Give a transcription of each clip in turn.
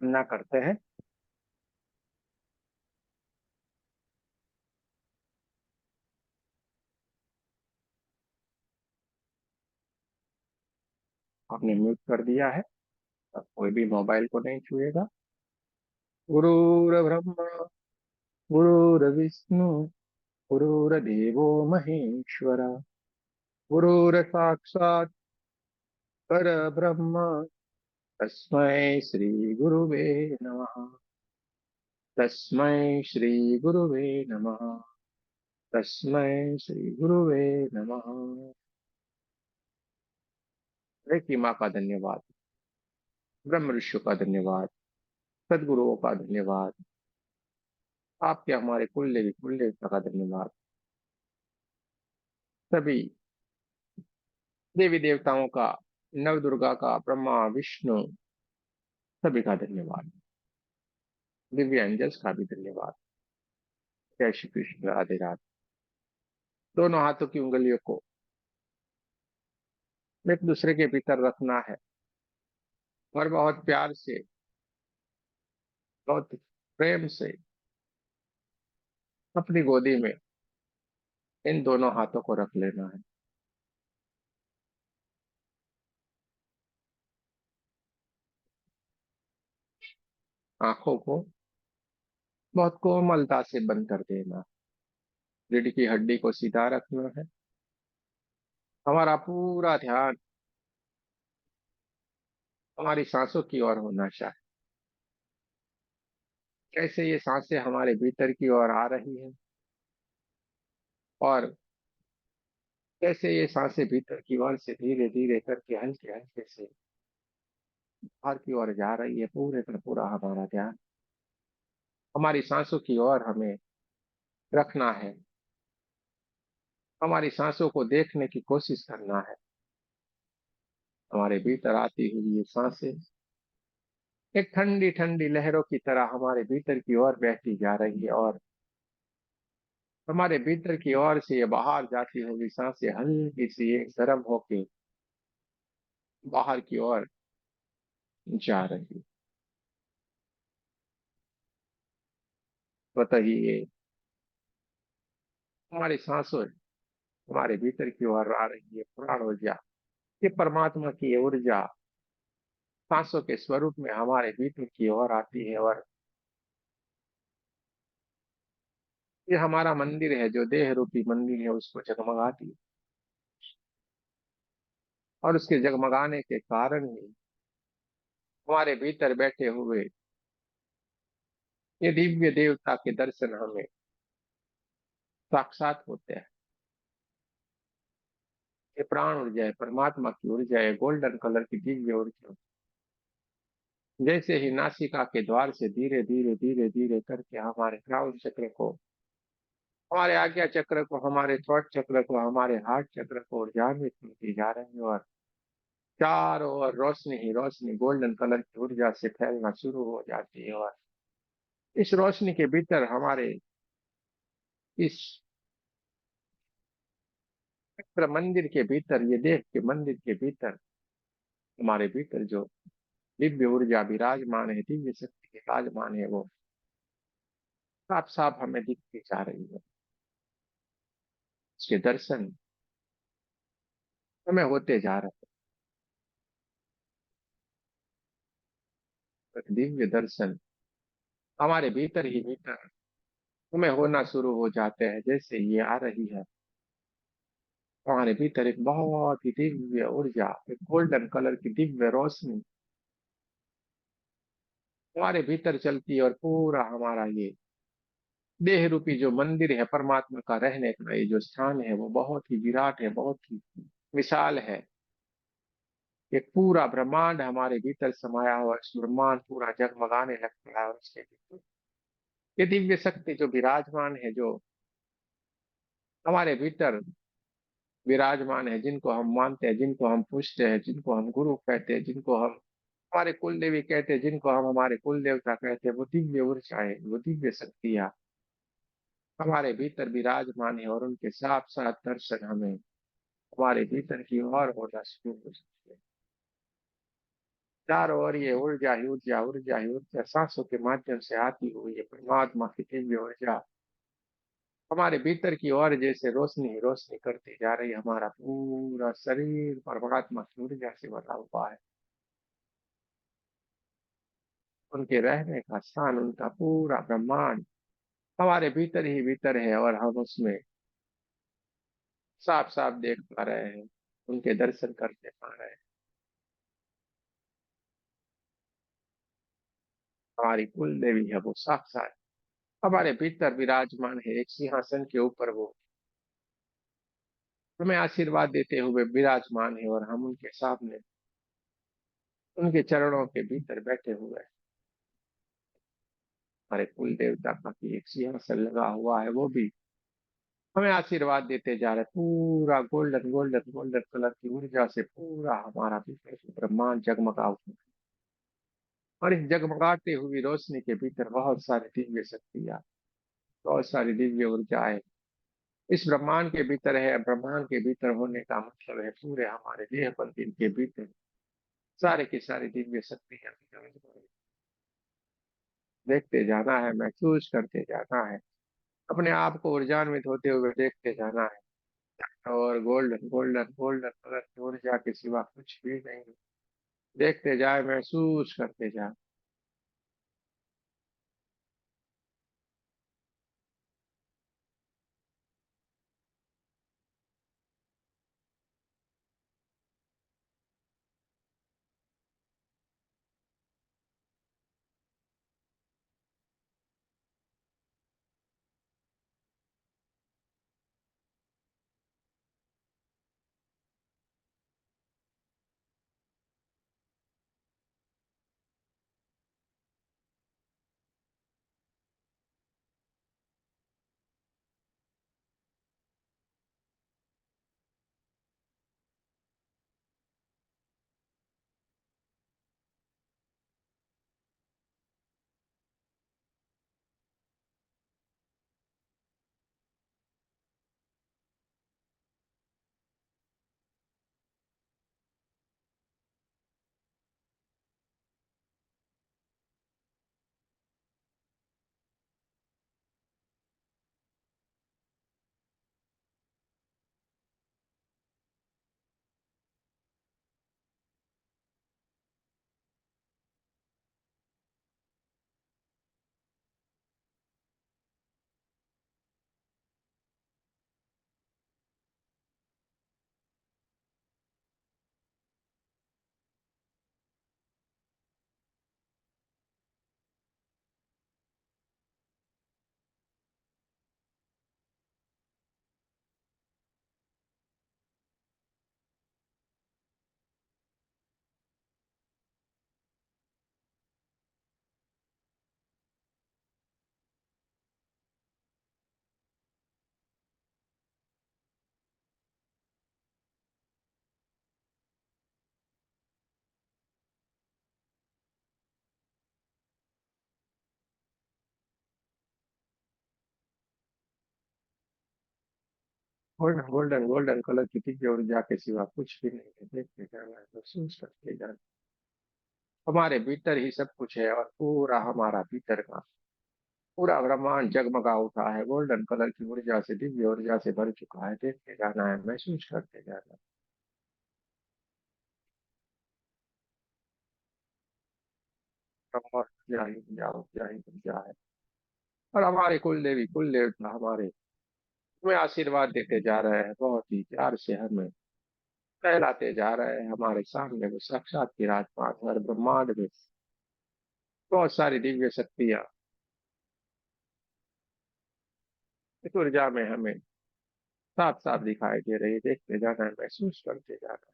ना करते हैं। आपने म्यूट कर दिया है। अब कोई भी मोबाइल को नहीं छुएगा। गुरुर्ब्रह्मा गुरुर्विष्णु गुरुर्देवो महेश्वरा, गुरुर्साक्षात् परब्रह्म, तस्मै श्री गुरुवे नमः। तस्मै श्री गुरुवे नमः। तस्मै श्री गुरुवे नमः। की माँ का धन्यवाद, ब्रह्म ऋषि का धन्यवाद, सदगुरुओं का धन्यवाद, आपके हमारे कुल देवता का धन्यवाद, सभी देवी देवताओं का, नव दुर्गा का, ब्रह्मा विष्णु सभी का धन्यवाद, दिव्य एंजल्स का भी धन्यवाद। जय श्री कृष्ण, राधे राधे। दोनों हाथों की उंगलियों को एक दूसरे के भीतर रखना है और बहुत प्यार से, बहुत प्रेम से अपनी गोदी में इन दोनों हाथों को रख लेना है। आंखों को बहुत कोमलता से बंद कर देना। रीढ़ की हड्डी को सीधा रखना है। हमारा पूरा ध्यान हमारी सांसों की ओर होना चाहिए। कैसे ये सांसें हमारे भीतर की ओर आ रही हैं और कैसे ये सांसें भीतर की ओर से धीरे धीरे करके हल्के हल्के से बाहर की ओर जा रही है। पूरे का पूरा हमारा ध्यान हमारी सांसों की ओर हमें रखना है। हमारी सांसों को देखने की कोशिश करना है। हमारे भीतर आती हुई ये सांसें एक ठंडी ठंडी लहरों की तरह हमारे भीतर की ओर बहती जा रही है और हमारे भीतर की ओर से ये बाहर जाती हुई सांसें हल्की सी एक गर्म होके बाहर की ओर जा रही है। बताइए, हमारी सांसों हमारे भीतर की ओर आ रही है प्राण ऊर्जा, ये परमात्मा की ये ऊर्जा सांसों के स्वरूप में हमारे भीतर की ओर आती है और ये हमारा मंदिर है, जो देह रूपी मंदिर है उसको जगमगाती है। और उसके जगमगाने के कारण ही हमारे भीतर बैठे हुए ये दिव्य देवता के दर्शन हमें साक्षात होते हैं। ये प्राण ऊर्जा है, परमात्मा की ऊर्जा है, गोल्डन कलर की दिव्य ऊर्जा। जैसे ही नासिका के द्वार से धीरे धीरे धीरे धीरे करके हमारे क्राउन चक्र को, हमारे आज्ञा चक्र को, हमारे थ्रोट चक्र को, हमारे हार्ट चक्र को ऊर्जान्वित होती जा रही है और चारों ओर रोशनी ही रोशनी गोल्डन कलर की ऊर्जा से फैलना शुरू हो जाती है। और इस रोशनी के भीतर हमारे इस पवित्र मंदिर के भीतर, ये देह के मंदिर के भीतर हमारे भीतर जो दिव्य ऊर्जा विराजमान है, दिव्य शक्ति विराजमान है, वो साफ साफ हमें दिखती जा रही है। उसके दर्शन हमें होते जा रहे हैं। दिव्य दर्शन हमारे भीतर ही भीतर हमें होना शुरू हो जाते हैं। जैसे ये आ रही है हमारे भीतर एक बहुत ही दिव्य ऊर्जा, एक गोल्डन कलर की दिव्य रोशनी हमारे भीतर चलती है और पूरा हमारा ये देह रूपी जो मंदिर है, परमात्मा का रहने का ये जो स्थान है, वो बहुत ही विराट है, बहुत ही विशाल है। एक पूरा ब्रह्मांड हमारे भीतर समाया हुआ, इस ब्रह्मांड पूरा जगमगाने लगता है और उसके भीतर ये दिव्य शक्ति जो विराजमान है, जो हमारे भीतर विराजमान है, जिनको हम मानते हैं, जिनको हम पूजते हैं, जिनको हम गुरु कहते हैं, जिनको हम हमारे कुल देवी कहते हैं, जिनको हम हमारे कुल देवता कहते हैं, वो दिव्य ऊर्जा है, वो दिव्य शक्तियाँ हमारे भीतर विराजमान है और उनके साथ साथ दर्शन हमें हमारे भीतर की ओर होना शुरू हो सकते हैं। चारों ओर ये ऊर्जा ही ऊर्जा, ऊर्जा ही ऊर्जा, सांसों के माध्यम से आती हुई ये परमात्मा की दिव्य ऊर्जा हमारे भीतर की ओर जैसे रोशनी ही रोशनी करती जा रही है। हमारा पूरा शरीर परमात्मा की ऊर्जा से भरा हुआ है। उनके रहने का स्थान, उनका पूरा ब्रह्मांड हमारे भीतर ही भीतर है, और हम उसमें साफ साफ देख पा रहे हैं, उनके दर्शन करते पा रहे हैं। हमारी कुल देवी है वो साक्षात हमारे भीतर विराजमान है, एक सिंहासन के ऊपर वो हमें आशीर्वाद देते हुए विराजमान है, और हम उनके सामने उनके चरणों के भीतर बैठे हुए हैं। हमारे कुल देवता का भी एक सिंहासन लगा हुआ है, वो भी हमें आशीर्वाद देते जा रहे हैं। पूरा गोल्डन गोल्डन गोल्डन कलर की ऊर्जा से पूरा हमारा भीतर से ब्रह्मांड जगमगा उठा है। और इस जगमगाते हुई रोशनी के भीतर बहुत सारी दिव्य शक्तियां, बहुत सारी दिव्य ऊर्जाएं इस ब्रह्मांड के भीतर है। ब्रह्मांड के भीतर होने का मतलब है पूरे हमारे देह पंडित के भीतर सारे की सारी दिव्य शक्तियां देखते जाना है, महसूस करते जाना है, अपने आप को ऊर्जान्वित होते हुए देखते जाना है। और गोल्डन गोल्डन गोल्डन कलर की ऊर्जा के सिवा कुछ भी नहीं है। देखते जाए, महसूस करते जाए। गोल्डन गोल्डन गोल्डन कलर की दिव्य ऊर्जा के सिवा कुछ भी नहीं है। देखते जाना है, महसूस करते जाना। हमारे भीतर ही सब कुछ है, और पूरा हमारा भीतर का पूरा ब्रह्मांड जगमगा उठा है, गोल्डन कलर की ऊर्जा से, दिव्य ऊर्जा से भर चुका है। देखते जाना है, महसूस करते जाना है। और ऊर्जा ही ऊर्जा, ऊर्जा ही ऊर्जा है। और हमारे कुल देवता हमारे हमें आशीर्वाद देते जा रहे हैं, बहुत ही प्यार से हमें कहलाते जा रहे हैं। हमारे सामने वो साक्षात विराजमान है, और ब्रह्मांड में बहुत सारी दिव्य शक्तियां इस ऊर्जा में हमें साफ साफ दिखाई दे रही है। देखते जाना है, महसूस करते जाना है।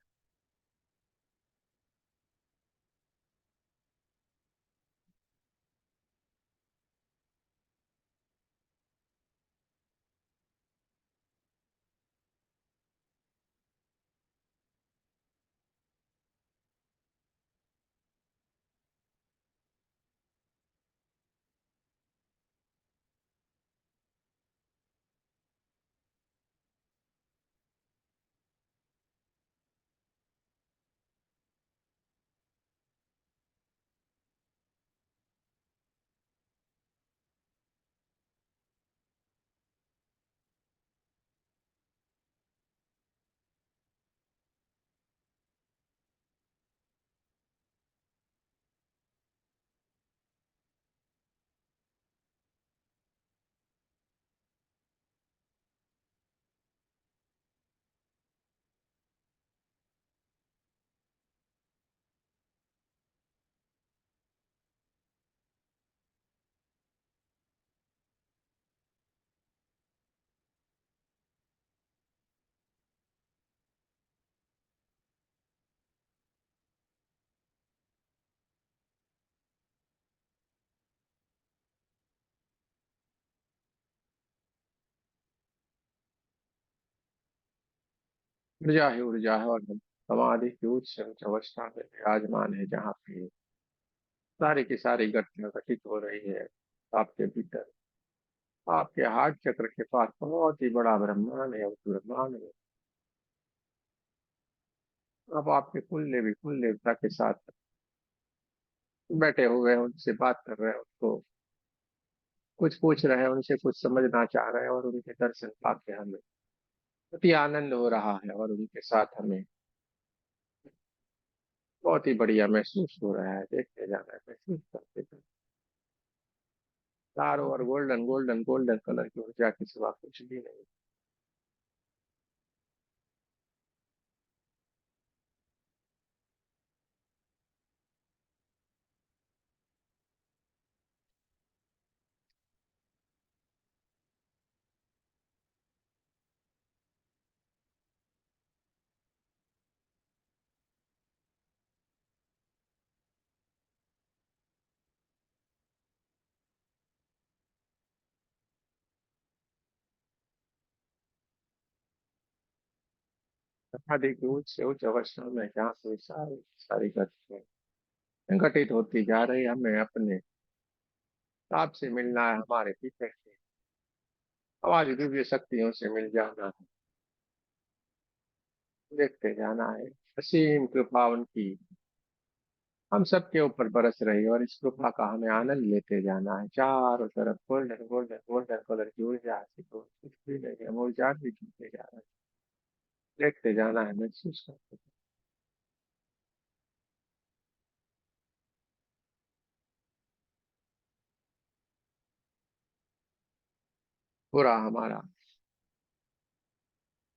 ऊर्जा है, और हम समाधि की उच्च अवस्था में विराजमान है, जहाँ पे सारी की सारी घटना घटित हो रही है आपके भीतर। आपके हार्ट चक्र के पास बहुत ही बड़ा ब्रह्मांड है, उस ब्रह्मांड में अब आपके कुल देवता के साथ बैठे हुए हैं, उनसे बात कर रहे हैं, उनको कुछ पूछ रहे हैं, उनसे कुछ समझना चाह रहे हैं, और उनके दर्शन पाके हमें अति आनंद हो रहा है, और उनके साथ हमें बहुत ही बढ़िया महसूस हो रहा है। देखते जाना है, महसूस करते जाना। चारों ओर गोल्डन गोल्डन गोल्डन कलर की ऊर्जा के सिवा कुछ भी नहीं। समाधि की उच्च से उच्च अवस्था में जहाँ से सारी सारी घटनाएं घटित होती जा रही, हमें अपने आप से मिलना है, हमारे पीछे से हमारी दिव्य शक्तियों से मिल जाना है। देखते जाना है, असीम कृपा उनकी हम सबके ऊपर बरस रही है, और इस कृपा का हमें आनंद लेते जाना है। चारों तरफ गोल्डन गोल्डन गोल्डन कलर की ऊर्जा से तो कुछ भी नहीं है, हम ऊर्जा भी जीते जा रहे हैं। देखते जाना है, महसूस करते जाना। पूरा हमारा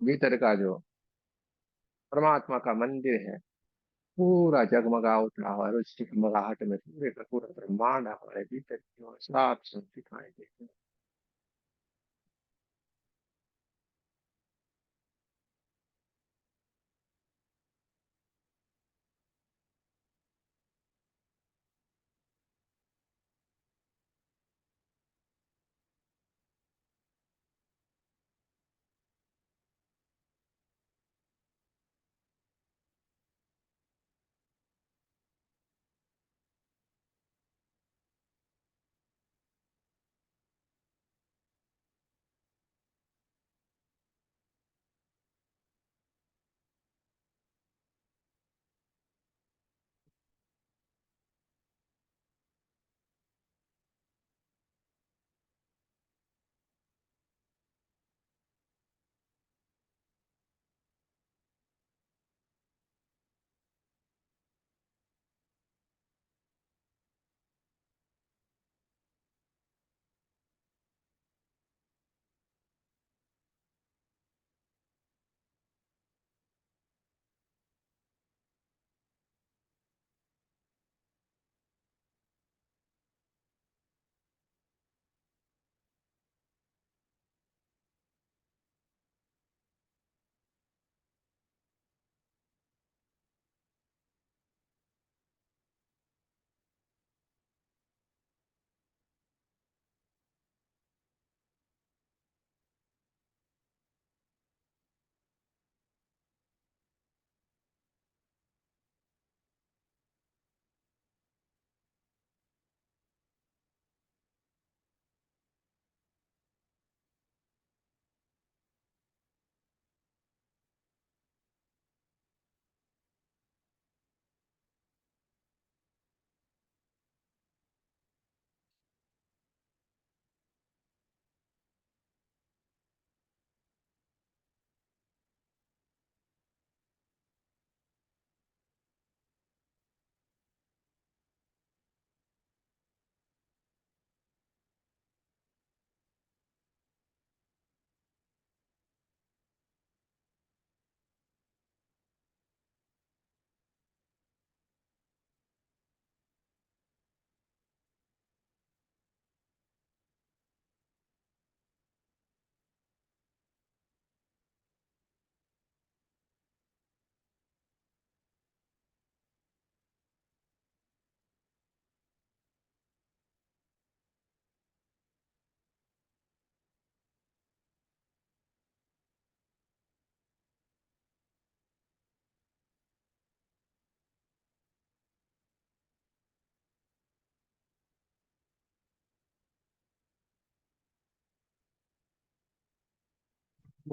भीतर का जो परमात्मा का मंदिर है, पूरा जगमगा उठा, और उस जगमगाहट में पूरे का पूरा ब्रह्मांड हमारे भीतर की ओर साफ साफ दिखाई देता है।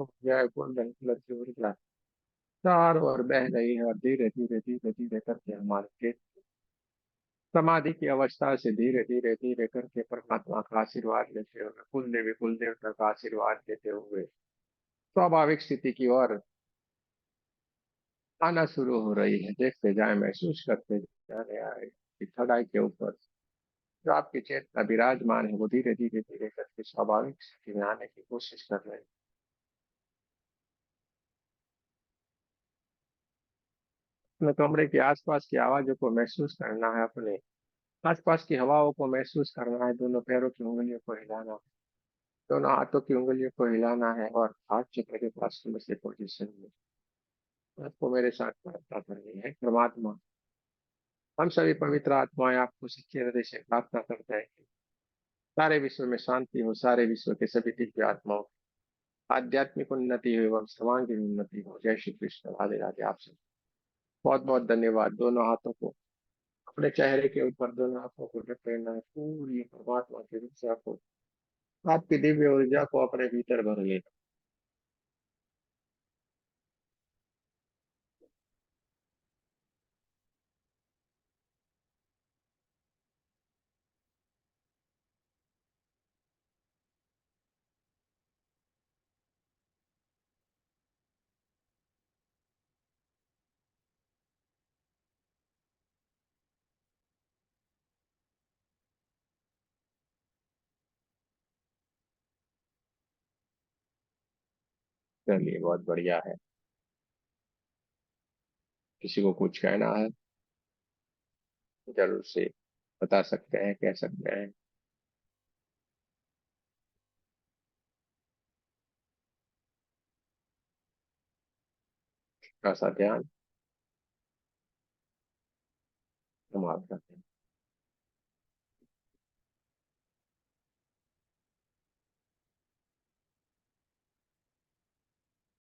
जय गोल्डन कलर की ऊर्जा चारों ओर बह रही है और धीरे धीरे धीरे धीरे करके हमारे समाधि की अवस्था से धीरे धीरे धीरे करके परमात्मा का आशीर्वाद लेते हुए कुल देवी कुल देवता का आशीर्वाद लेते हुए स्वाभाविक स्थिति की ओर आना शुरू हो रही है। देखते जाए, महसूस करते जा रहे हैं कि चढ़ाई के ऊपर जो आपकी चेतना विराजमान है वो धीरे धीरे धीरे करके स्वाभाविक स्थिति में आने की कोशिश कर रहे हैं। अपने कमरे के आसपास की आवाजों को महसूस करना है, अपने आसपास की हवाओं को महसूस करना है, दोनों पैरों की उंगलियों को हिलाना है, दोनों हाथों की उंगलियों को हिलाना है और हाथ चक्र के पास से पोजीशन में आपको मेरे साथ प्रार्थना करनी है। परमात्मा, हम सभी पवित्र आत्माएं आपको सच्चे हृदय से प्रार्थना करते हैं कि सारे विश्व में शांति हो, सारे विश्व के सभी दिव्य आत्माओं की आध्यात्मिक उन्नति हो एवं सर्वांगीण उन्नति हो। जय श्री कृष्ण, राधे राधे। आपसे बहुत बहुत धन्यवाद। दोनों हाथों को अपने चेहरे के ऊपर, दोनों हाथों को रख लेना है, पूरी परमात्मा की ऊर्जा को, आपकी दिव्य ऊर्जा को अपने भीतर भर लेना। चलिए, बहुत बढ़िया है। किसी को कुछ कहना है जरूर से बता सकते हैं, कह सकते हैं। थोड़ा सा ध्यान, हम आपका